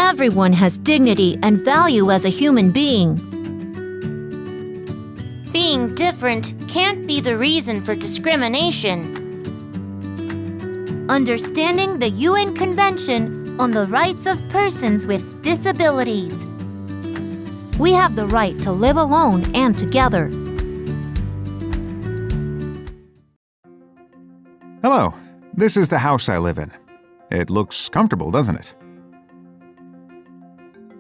Everyone has dignity and value as a human being. Being different can't be the reason for discrimination. Understanding the UN Convention on the Rights of Persons with Disabilities. We have the right to live alone and together. Hello, this is the house I live in. It looks comfortable, doesn't it?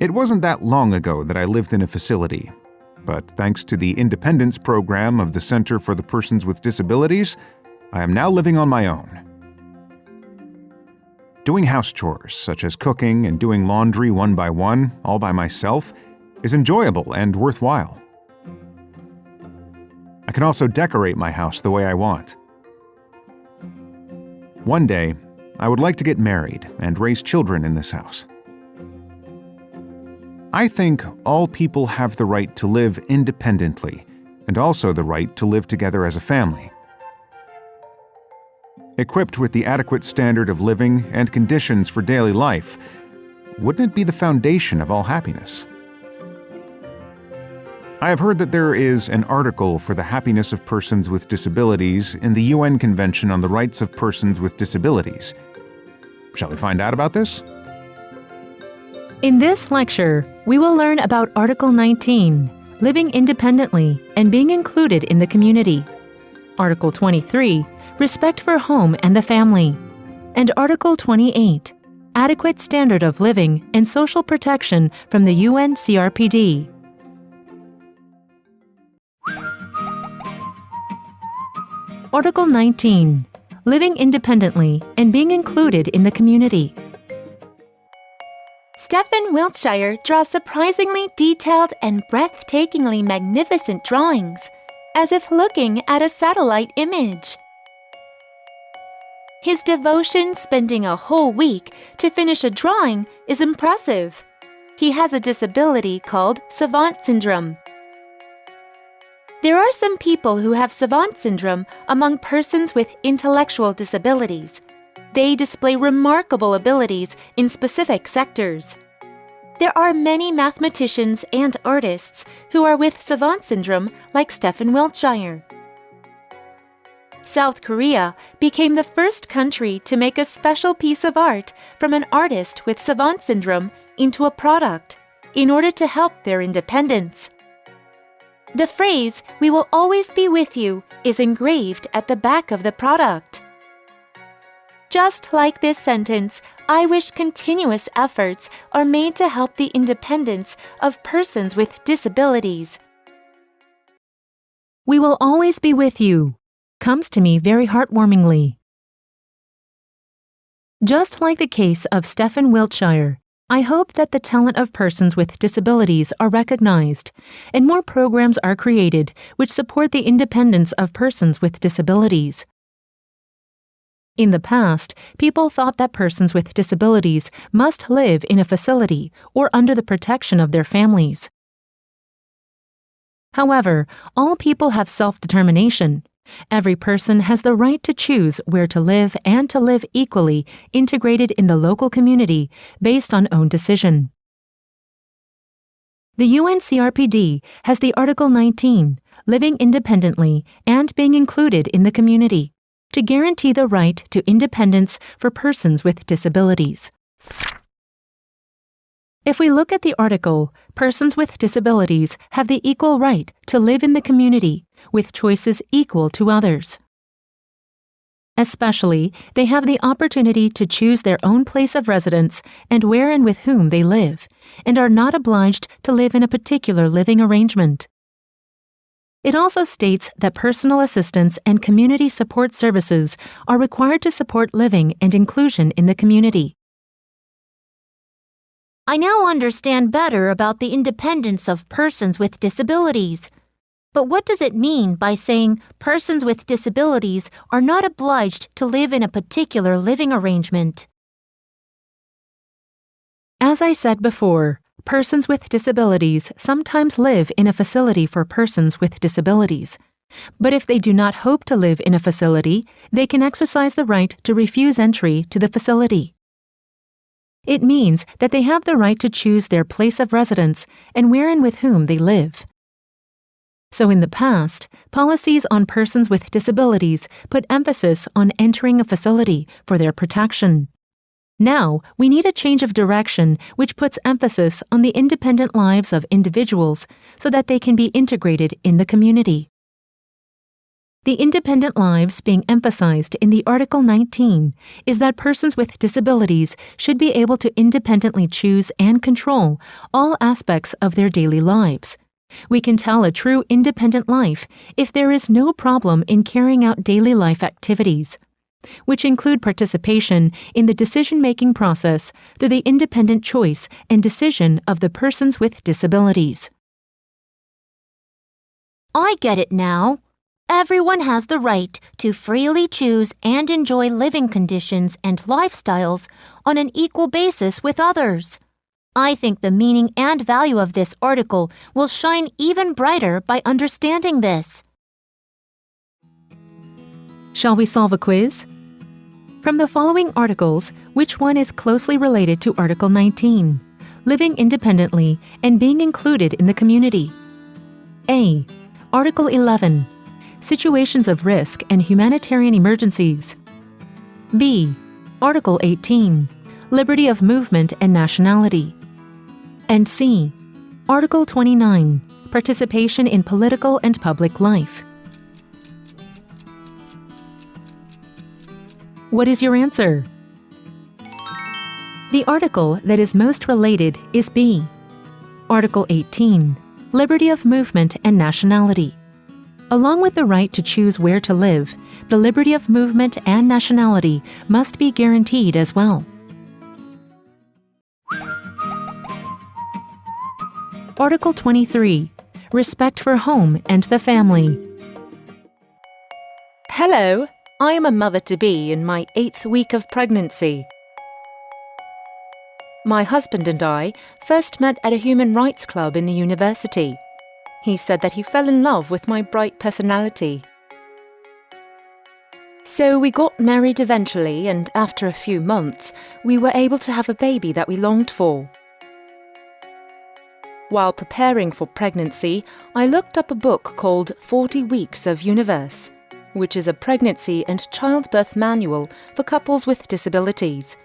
It wasn't that long ago that I lived in a facility, but thanks to the Independence Program of the Center for the Persons with Disabilities, I am now living on my own. Doing house chores, such as cooking and doing laundry one by one, all by myself, is enjoyable and worthwhile. I can also decorate my house the way I want. One day, I would like to get married and raise children in this house. I think all people have the right to live independently and also the right to live together as a family. Equipped with the adequate standard of living and conditions for daily life, wouldn't it be the foundation of all happiness? I have heard that there is an article for the happiness of persons with disabilities in the UN Convention on the Rights of Persons with Disabilities. Shall we find out about this? In this lecture, we will learn about Article 19, living independently and being included in the community. Article 23, respect for home and the family. And Article 28, adequate standard of living and social protection from the UN CRPD. Article 19, living independently and being included in the community. Stephen Wiltshire draws surprisingly detailed and breathtakingly magnificent drawings, as if looking at a satellite image. His devotion spending a whole week to finish a drawing is impressive. He has a disability called savant syndrome. There are some people who have savant syndrome among persons with intellectual disabilities. They display remarkable abilities in specific sectors. There are many mathematicians and artists who are with savant syndrome like Stephen Wiltshire. South Korea became the first country to make a special piece of art from an artist with savant syndrome into a product in order to help their independence. The phrase, "We will always be with you," is engraved at the back of the product. Just like this sentence, I wish continuous efforts are made to help the independence of persons with disabilities. We will always be with you comes to me very heartwarmingly. Just like the case of Stephen Wiltshire, I hope that the talent of persons with disabilities are recognized and more programs are created which support the independence of persons with disabilities. In the past, people thought that persons with disabilities must live in a facility or under the protection of their families. However, all people have self-determination. Every person has the right to choose where to live and to live equally integrated in the local community based on own decision. The UN CRPD has the Article 19, living independently and being included in the community, to guarantee the right to independence for persons with disabilities. If we look at the article, persons with disabilities have the equal right to live in the community with choices equal to others. Especially, they have the opportunity to choose their own place of residence and where and with whom they live, and are not obliged to live in a particular living arrangement. It also states that personal assistance and community support services are required to support living and inclusion in the community. I now understand better about the independence of persons with disabilities. But what does it mean by saying persons with disabilities are not obliged to live in a particular living arrangement? As I said before, persons with disabilities sometimes live in a facility for persons with disabilities. But if they do not hope to live in a facility, they can exercise the right to refuse entry to the facility. It means that they have the right to choose their place of residence and where and with whom they live. So in the past, policies on persons with disabilities put emphasis on entering a facility for their protection. Now, we need a change of direction which puts emphasis on the independent lives of individuals so that they can be integrated in the community. The independent lives being emphasized in the Article 19 is that persons with disabilities should be able to independently choose and control all aspects of their daily lives. We can tell a true independent life if there is no problem in carrying out daily life activities, which include participation in the decision-making process through the independent choice and decision of the persons with disabilities. I get it now. Everyone has the right to freely choose and enjoy living conditions and lifestyles on an equal basis with others. I think the meaning and value of this article will shine even brighter by understanding this. Shall we solve a quiz? From the following articles, which one is closely related to Article 19, living independently and being included in the community? A. Article 11, situations of risk and humanitarian emergencies. B. Article 18, liberty of movement and nationality. And C. Article 29, participation in political and public life. What is your answer? The article that is most related is B. Article 18, liberty of movement and nationality. Along with the right to choose where to live, the liberty of movement and nationality must be guaranteed as well. Article 23, respect for home and the family. Hello, I am a mother-to-be in my 8th week of pregnancy. My husband and I first met at a human rights club in the university. He said that he fell in love with my bright personality. So we got married eventually, and after a few months, we were able to have a baby that we longed for. While preparing for pregnancy, I looked up a book called 40 Weeks of Universe, which is a pregnancy and childbirth manual for couples with disabilities.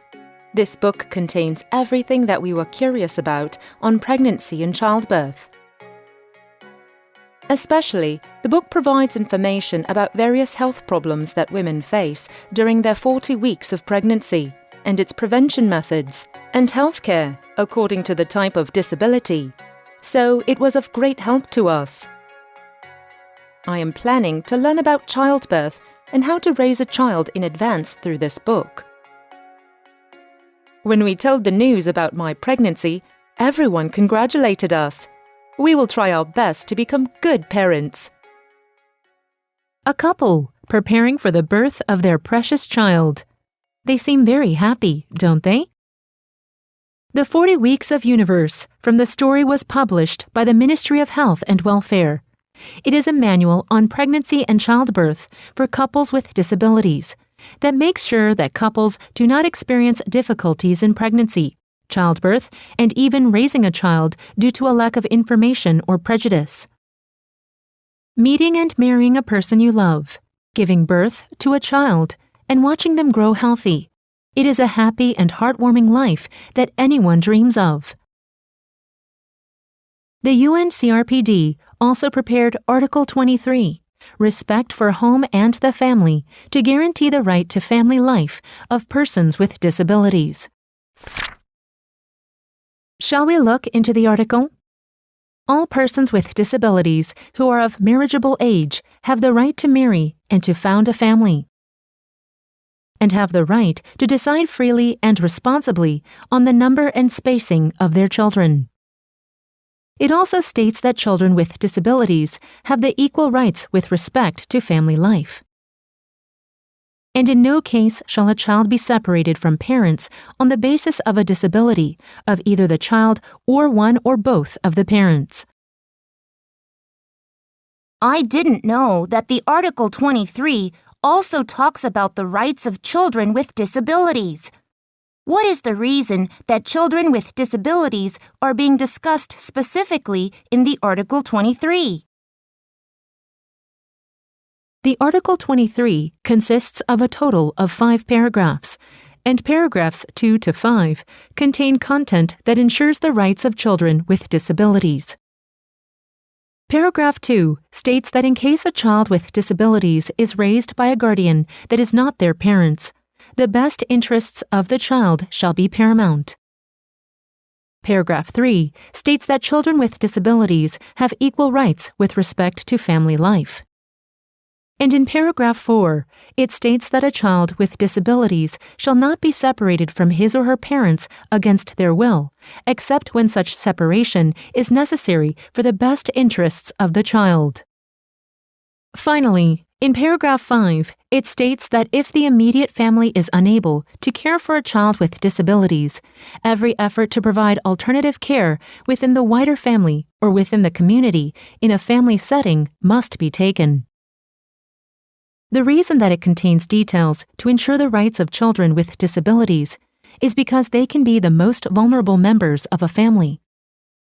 This book contains everything that we were curious about on pregnancy and childbirth. Especially, the book provides information about various health problems that women face during their 40 weeks of pregnancy, and its prevention methods, and healthcare according to the type of disability. So it was of great help to us. I am planning to learn about childbirth and how to raise a child in advance through this book. When we told the news about my pregnancy, everyone congratulated us. We will try our best to become good parents. A couple preparing for the birth of their precious child. They seem very happy, don't they? The 40 Weeks of Universe from the story was published by the Ministry of Health and Welfare. It is a manual on pregnancy and childbirth for couples with disabilities that makes sure that couples do not experience difficulties in pregnancy, childbirth, and even raising a child due to a lack of information or prejudice. Meeting and marrying a person you love, giving birth to a child, and watching them grow healthy. It is a happy and heartwarming life that anyone dreams of. The UN CRPD also prepared Article 23, respect for home and the family, to guarantee the right to family life of persons with disabilities. Shall we look into the article? All persons with disabilities who are of marriageable age have the right to marry and to found a family, and have the right to decide freely and responsibly on the number and spacing of their children. It also states that children with disabilities have the equal rights with respect to family life. And in no case shall a child be separated from parents on the basis of a disability of either the child or one or both of the parents. I didn't know that the Article 23 also talks about the rights of children with disabilities. what is the reason that children with disabilities are being discussed specifically in the Article 23? The Article 23 consists of a total of 5 paragraphs, and paragraphs 2 to 5 contain content that ensures the rights of children with disabilities. Paragraph 2 states that in case a child with disabilities is raised by a guardian that is not their parents, the best interests of the child shall be paramount. Paragraph 3 states that children with disabilities have equal rights with respect to family life. And in paragraph 4, it states that a child with disabilities shall not be separated from his or her parents against their will, except when such separation is necessary for the best interests of the child. Finally, in paragraph 5, it states that if the immediate family is unable to care for a child with disabilities, every effort to provide alternative care within the wider family or within the community in a family setting must be taken. The reason that it contains details to ensure the rights of children with disabilities is because they can be the most vulnerable members of a family.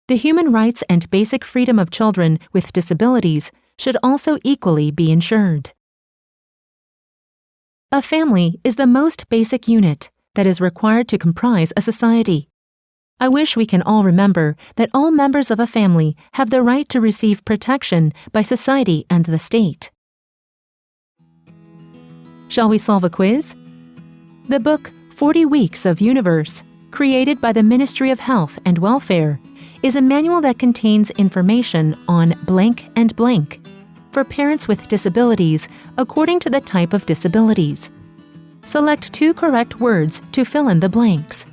The human rights and basic freedom of children with disabilities should also equally be ensured. A family is the most basic unit that is required to comprise a society. I wish we can all remember that all members of a family have the right to receive protection by society and the state. Shall we solve a quiz? The book 40 Weeks of Universe, created by the Ministry of Health and Welfare, is a manual that contains information on blank and blank for parents with disabilities according to the type of disabilities. Select 2 correct words to fill in the blanks.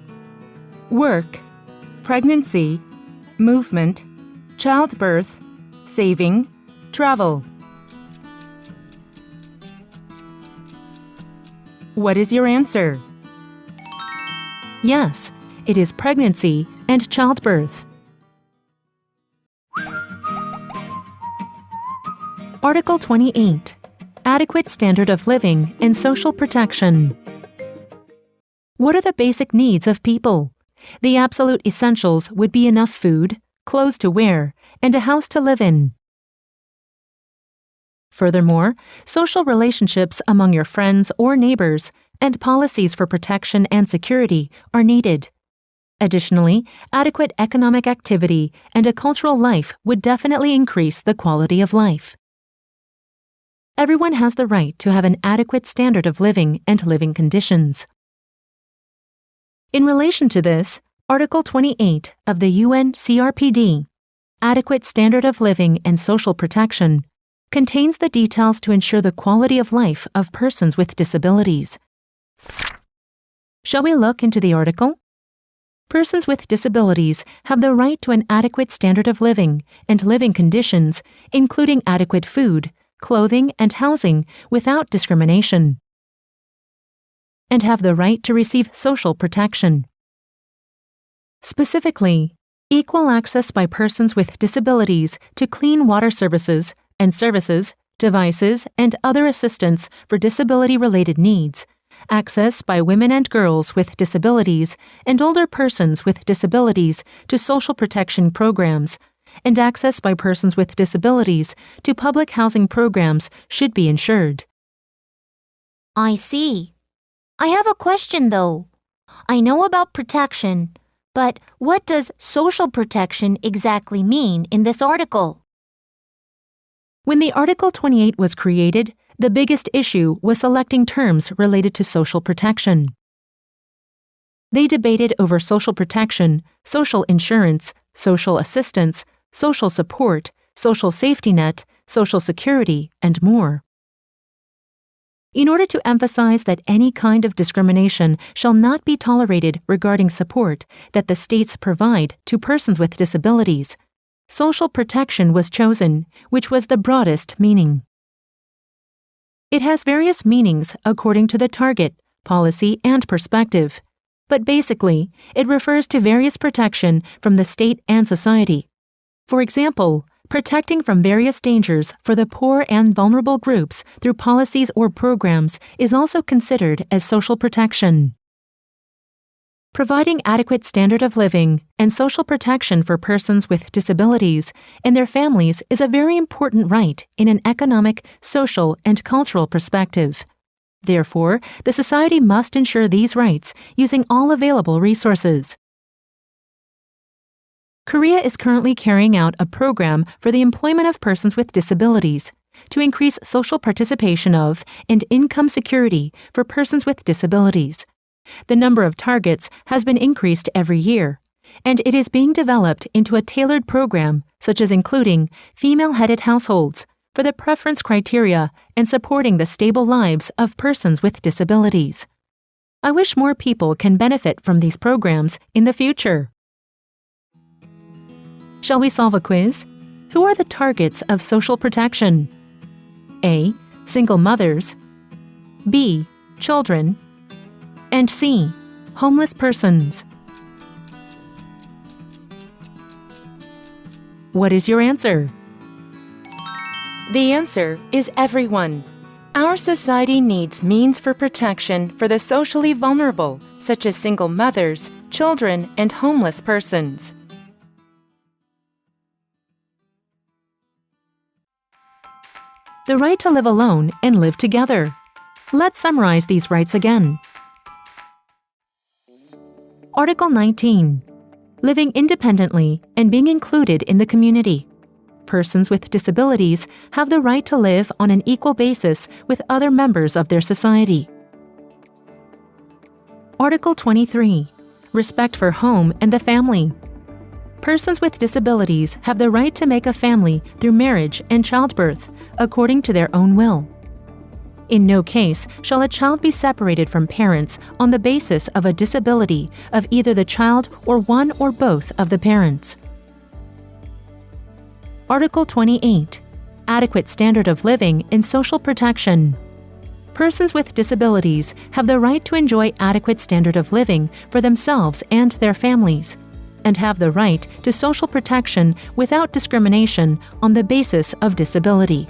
Work, pregnancy, movement, childbirth, saving, travel. What is your answer? Yes, it is pregnancy and childbirth. Article 28. Adequate standard of living and social protection. What are the basic needs of people? The absolute essentials would be enough food, clothes to wear, and a house to live in. Furthermore, social relationships among your friends or neighbors and policies for protection and security are needed. Additionally, adequate economic activity and a cultural life would definitely increase the quality of life. Everyone has the right to have an adequate standard of living and living conditions. In relation to this, Article 28 of the UN CRPD, Adequate Standard of Living and Social Protection, contains the details to ensure the quality of life of persons with disabilities. Shall we look into the article? Persons with disabilities have the right to an adequate standard of living and living conditions, including adequate food, clothing, and housing without discrimination, and have the right to receive social protection. Specifically, equal access by persons with disabilities to clean water services and services, devices, and other assistance for disability-related needs, access by women and girls with disabilities and older persons with disabilities to social protection programs, and access by persons with disabilities to public housing programs should be ensured. I see. I have a question, though. I know about protection, but what does social protection exactly mean in this article? When the Article 28 was created, the biggest issue was selecting terms related to social protection. They debated over social protection, social insurance, social assistance, social support, social safety net, social security, and more. In order to emphasize that any kind of discrimination shall not be tolerated regarding support that the states provide to persons with disabilities, social protection was chosen, which was the broadest meaning. It has various meanings according to the target, policy, and perspective, but basically, it refers to various protection from the state and society. For example, protecting from various dangers for the poor and vulnerable groups through policies or programs is also considered as social protection. Providing adequate standard of living and social protection for persons with disabilities and their families is a very important right in an economic, social, and cultural perspective. Therefore, the society must ensure these rights using all available resources. Korea is currently carrying out a program for the employment of persons with disabilities to increase social participation of and income security for persons with disabilities. The number of targets has been increased every year, and it is being developed into a tailored program, such as including female-headed households for the preference criteria and supporting the stable lives of persons with disabilities. I wish more people can benefit from these programs in the future. Shall we solve a quiz? Who are the targets of social protection? A. Single mothers. B. Children. And C. Homeless persons. What is your answer? The answer is everyone. Our society needs means for protection for the socially vulnerable, such as single mothers, children, and homeless persons. The right to live alone and live together. Let's summarize these rights again. Article 19. Living independently and being included in the community. Persons with disabilities have the right to live on an equal basis with other members of their society. Article 23. Respect for home and the family. Persons with disabilities have the right to make a family through marriage and childbirth, according to their own will. In no case shall a child be separated from parents on the basis of a disability of either the child or one or both of the parents. Article 28. Adequate standard of living and social protection. Persons with disabilities have the right to enjoy adequate standard of living for themselves and their families, and have the right to social protection without discrimination on the basis of disability.